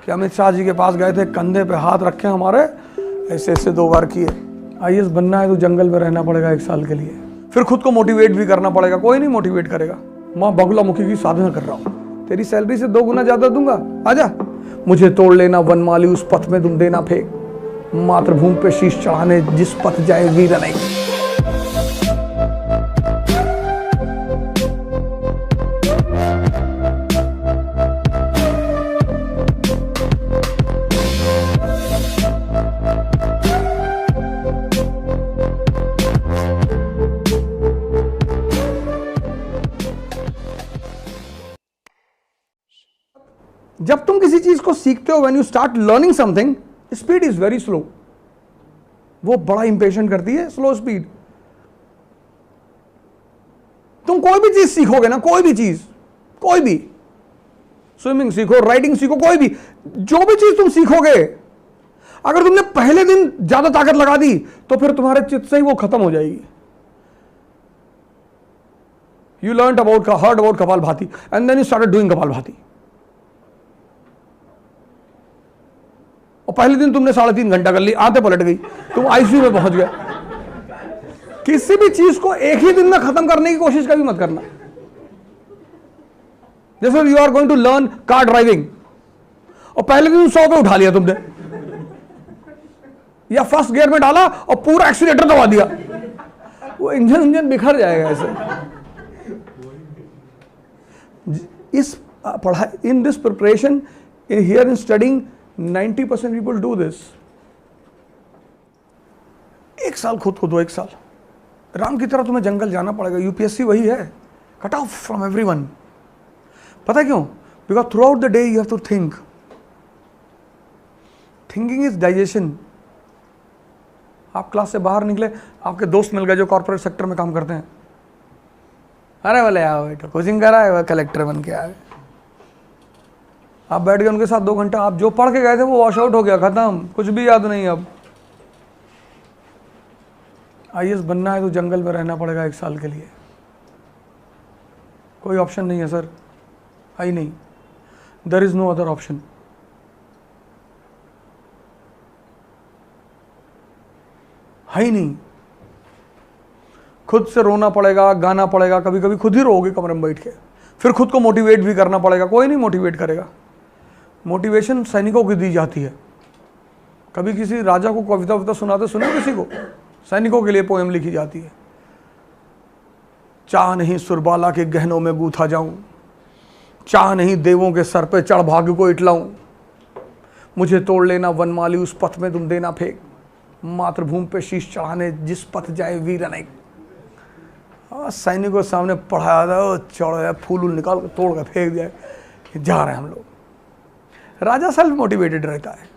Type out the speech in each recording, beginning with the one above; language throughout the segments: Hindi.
कि अमित शाह जी के पास गए थे, कंधे पे हाथ रखे हमारे, ऐसे ऐसे 2 बार किए। आईएएस बनना है तो जंगल में रहना पड़ेगा 1 साल के लिए, फिर खुद को मोटिवेट भी करना पड़ेगा। कोई नहीं मोटिवेट करेगा। माँ बगुलामुखी की साधना कर रहा हूँ, तेरी सैलरी से 2 गुना ज्यादा दूंगा, आजा। मुझे तोड़ लेना वनमाली, उस पथ में तुम देना फेंक, मातृभूमि पे शीश चढ़ाने जिस पथ जाए वीर नहीं। जब तुम किसी चीज को सीखते हो, when you start learning something, speed is very slow. वो बड़ा इंपेशेंट करती है, स्लो स्पीड। तुम कोई भी चीज सीखोगे ना, कोई भी चीज, कोई भी, स्विमिंग सीखो, राइडिंग सीखो, कोई भी, जो भी चीज तुम सीखोगे, अगर तुमने पहले दिन ज्यादा ताकत लगा दी तो फिर तुम्हारे चित्त से ही वो खत्म हो जाएगी। You learn about, heard about kapalbhati and then you started doing kapalbhati, और पहले दिन तुमने 3.5 घंटा कर ली, आते पलट गई, तुम आईसीयू में पहुंच गए। किसी भी चीज को एक ही दिन में खत्म करने की कोशिश कभी मत करना। जैसे you are going to learn car driving, और पहले दिन 100 पे उठा लिया तुमने, या फर्स्ट गियर में डाला और पूरा एक्सीलेटर दबा दिया, वो इंजन बिखर जाएगा ऐसे। इस पढ़ाई, in this preparation, here in studying, 90% people do this। 1 साल खुद को दो, 1 साल राम की तरह तुम्हें जंगल जाना पड़ेगा। यूपीएससी वही है, कट ऑफ फ्रॉम एवरीवन। पता क्यों? Because throughout the day you have to think. Thinking is digestion. आप क्लास से बाहर निकले, आपके दोस्त मिल गए जो कॉर्पोरेट सेक्टर में काम करते हैं, अरे बोले आओ बेटा कोचिंग करा है, कलेक्टर बन के आए। आप बैठ गए उनके साथ 2 घंटा, आप जो पढ़ के गए थे वो वॉश आउट हो गया, खत्म, कुछ भी याद नहीं। अब आईएएस बनना है तो जंगल में रहना पड़ेगा 1 साल के लिए, कोई ऑप्शन नहीं है सर, है ही नहीं। There is no other option. है ही नहीं। खुद से रोना पड़ेगा, गाना पड़ेगा, कभी कभी खुद ही रोओगे कमरे में बैठ के, फिर खुद को मोटिवेट भी करना पड़ेगा। कोई नहीं मोटिवेट करेगा। मोटिवेशन सैनिकों की दी जाती है। कभी किसी राजा को कविता वविता सुनाते सुना किसी को? सैनिकों के लिए पोएम लिखी जाती है। चाह नहीं सुरबाला के गहनों में गूथा जाऊं, चाह नहीं देवों के सर पे चढ़ भाग्य को इटलाऊं, मुझे तोड़ लेना वनमाली, उस पथ में तुम देना फेंक, मातृभूमि पे शीश चढ़ाने जिस पथ जाए वीर नहीं। सैनिकों के सामने पढ़ाया था, चढ़ फूल निकाल कर तोड़ कर फेंक दिया, जा रहे हैं हम लोग। राजा सेल्फ मोटिवेटेड रहता है।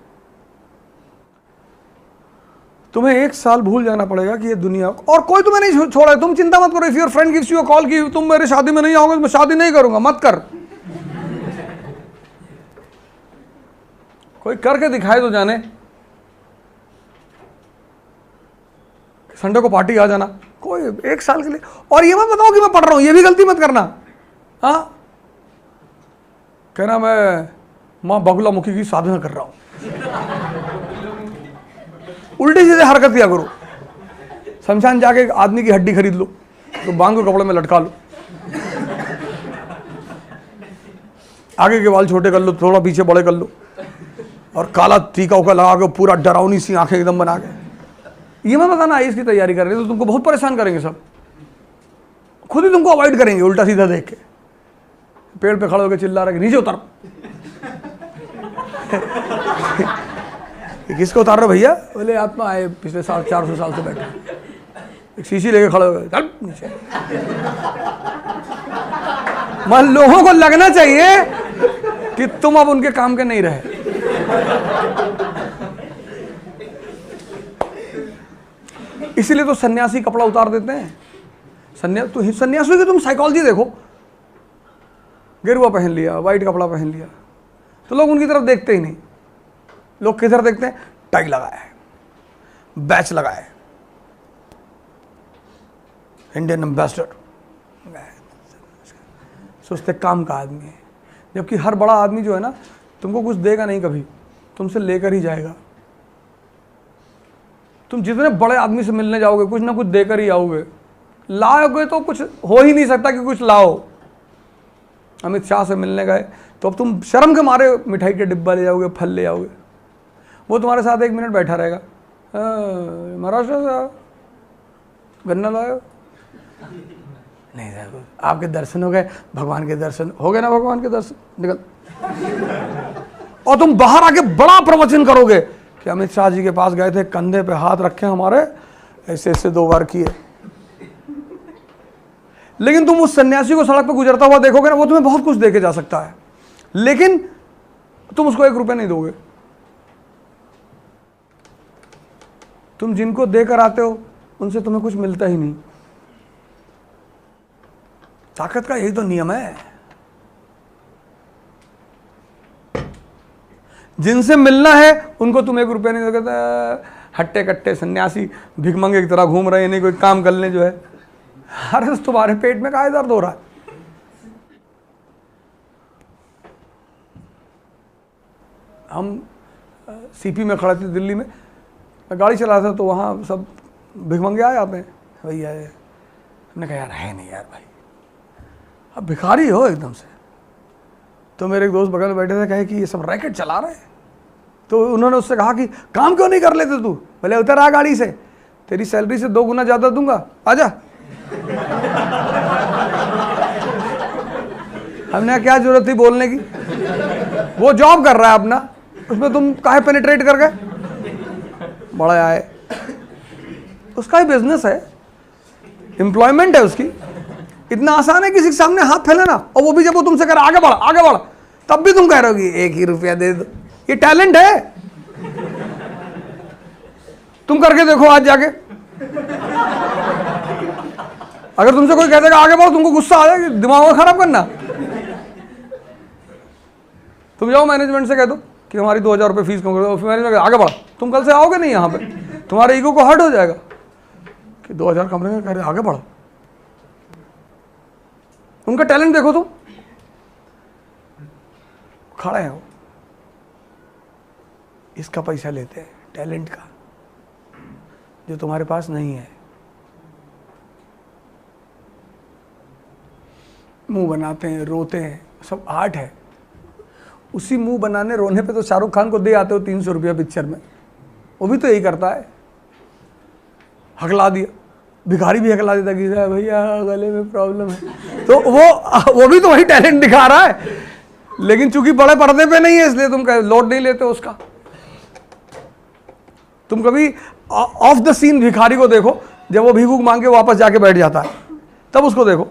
तुम्हें 1 साल भूल जाना पड़ेगा कि ये दुनिया, और कोई तुम्हें नहीं छोड़ा है। तुम चिंता मत करो। If your friend gives you a call कि तुम मेरे शादी में नहीं आओगे, मैं शादी नहीं करूंगा, मत कर। कोई करके दिखाए तो जाने। संडे को पार्टी आ जाना, कोई 1 साल के लिए। और ये मत बताओ कि मैं पढ़ रहा हूं, ये भी गलती मत करना। हाँ, कहना मैं माँ बगुलामुखी की साधना कर रहा हूं, उल्टी सीधे हरकत किया करो। शमशान जाके एक आदमी की हड्डी खरीद लो, तो बांग के कपड़े में लटका लो, आगे के बाल छोटे कर लो, थोड़ा पीछे बड़े कर लो, और काला टीका उका लगा के पूरा डरावनी सी आंखें एकदम बना के। ये मैं बताना आईएएस की तैयारी कर रहे तो तुमको बहुत परेशान करेंगे सब, खुद ही तुमको अवॉइड करेंगे उल्टा सीधा देख के। पेड़ पे खड़े होकर चिल्ला रहे नीचे उतर। किसको उतार रहे भैया? बोले आप आए पिछले 400 साल से बैठे, एक शीशी लेके खड़े हो गए, चल नीचे। मान लोगों को लगना चाहिए कि तुम अब उनके काम के नहीं रहे। इसीलिए तो सन्यासी कपड़ा उतार देते हैं। सन्यासियों की तुम साइकोलॉजी देखो, गेरुआ पहन लिया, व्हाइट कपड़ा पहन लिया, तो लोग उनकी तरफ देखते ही नहीं। लोग किधर देखते हैं? टाई लगाया है, बैच लगाया है, इंडियन एम्बेसडर, सोचते काम का आदमी है। जबकि हर बड़ा आदमी जो है ना, तुमको कुछ देगा नहीं कभी, तुमसे लेकर ही जाएगा। तुम जितने बड़े आदमी से मिलने जाओगे कुछ ना कुछ देकर ही आओगे। लाओगे तो कुछ हो ही नहीं सकता कि कुछ लाओ। अमित शाह से मिलने गए तो अब तुम शर्म के मारे मिठाई के डिब्बा ले जाओगे, फल ले जाओगे। वो तुम्हारे साथ 1 मिनट बैठा रहेगा, महाराष्ट्र से गन्ना लाए नहीं साहब, आपके दर्शन हो गए, भगवान के दर्शन हो गए ना, भगवान के दर्शन, निकल। और तुम बाहर आके बड़ा प्रवचन करोगे कि अमित शाह जी के पास गए थे, कंधे पे हाथ रखे हमारे, ऐसे ऐसे 2 बार किए। लेकिन तुम उस सन्यासी को सड़क पे गुजरता हुआ देखोगे ना, वो तुम्हें बहुत कुछ देके जा सकता है, लेकिन तुम उसको 1 रुपया नहीं दोगे। तुम जिनको देकर आते हो उनसे तुम्हें कुछ मिलता ही नहीं। ताकत का यही तो नियम है। जिनसे मिलना है उनको तुम 1 रुपया नहीं दोगे। हट्टे कट्टे सन्यासी भिखमंगे की तरह घूम रहे हैं, नहीं कोई काम कर ले जो है। अरे तुम्हारे पेट में काहे दर्द हो रहा है? हम सीपी में खड़े थे दिल्ली में, मैं गाड़ी चला था तो वहाँ सब भिखमंगे आ जाते हैं, भैया हमने कहा यार है नहीं यार भाई, अब भिखारी हो एकदम से। तो मेरे एक दोस्त बगल में बैठे थे, कहे कि ये सब रैकेट चला रहे हैं। तो उन्होंने उससे कहा कि काम क्यों नहीं कर लेते तू? बोले उतर आ गाड़ी से, तेरी सैलरी से 2 गुना ज़्यादा दूंगा, आजा। हमने क्या जरूरत थी बोलने की? वो जॉब कर रहा है अपना, उसमें तुम काहे पेनिट्रेट कर गए? बड़ा आए, उसका ही बिजनेस है, एम्प्लॉयमेंट है उसकी। इतना आसान है किसी के सामने हाथ फैलाना, और वो भी जब वो तुमसे कह रहा आगे बढ़, तब भी तुम कह रहे हो कि 1 ही रुपया दे दो। ये टैलेंट है, तुम करके देखो आज जाके। अगर तुमसे कोई कह देगा आगे बढ़ो, तुमको गुस्सा आ जाएगा, दिमाग खराब करना। तुम जाओ मैनेजमेंट से कह दो कि हमारी 2000 रुपये फीस कम कर दो, मैनेजमेंट आगे बढ़ा, तुम कल से आओगे नहीं यहाँ पे, तुम्हारे ईगो को हर्ट हो जाएगा कि 2000 कम कह रहे आगे बढ़ो। उनका टैलेंट देखो, तुम खड़े हैं, इसका पैसा लेते हैं, टैलेंट का, जो तुम्हारे पास नहीं है। मुंह बनाते हैं, रोते हैं, सब आर्ट है। उसी मुंह बनाने रोने पे तो शाहरुख खान को दे आते हो 300 रुपया पिक्चर में, वो भी तो यही करता है, हकला दिया। भिखारी भी हकला देता कि भैया गले में प्रॉब्लम है, तो वो भी तो वही टैलेंट दिखा रहा है, लेकिन चूंकि बड़े पर्दे पे नहीं है इसलिए तुम लोड नहीं लेते उसका। तुम कभी ऑफ द सीन भिखारी को देखो, जब वो भीख मांग के वापस जाके बैठ जाता है, तब उसको देखो,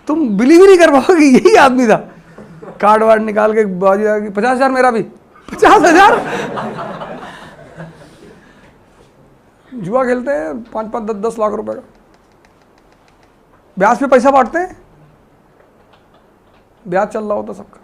तुम बिलीव ही नहीं कर पाओगे यही आदमी था। कार्ड वार्ड निकाल के बाजी 50,000 मेरा भी, 50,000। जुआ खेलते हैं 5-5, 10-10 लाख रुपए का, ब्याज पे पैसा बांटते हैं, ब्याज चल रहा होता सबका।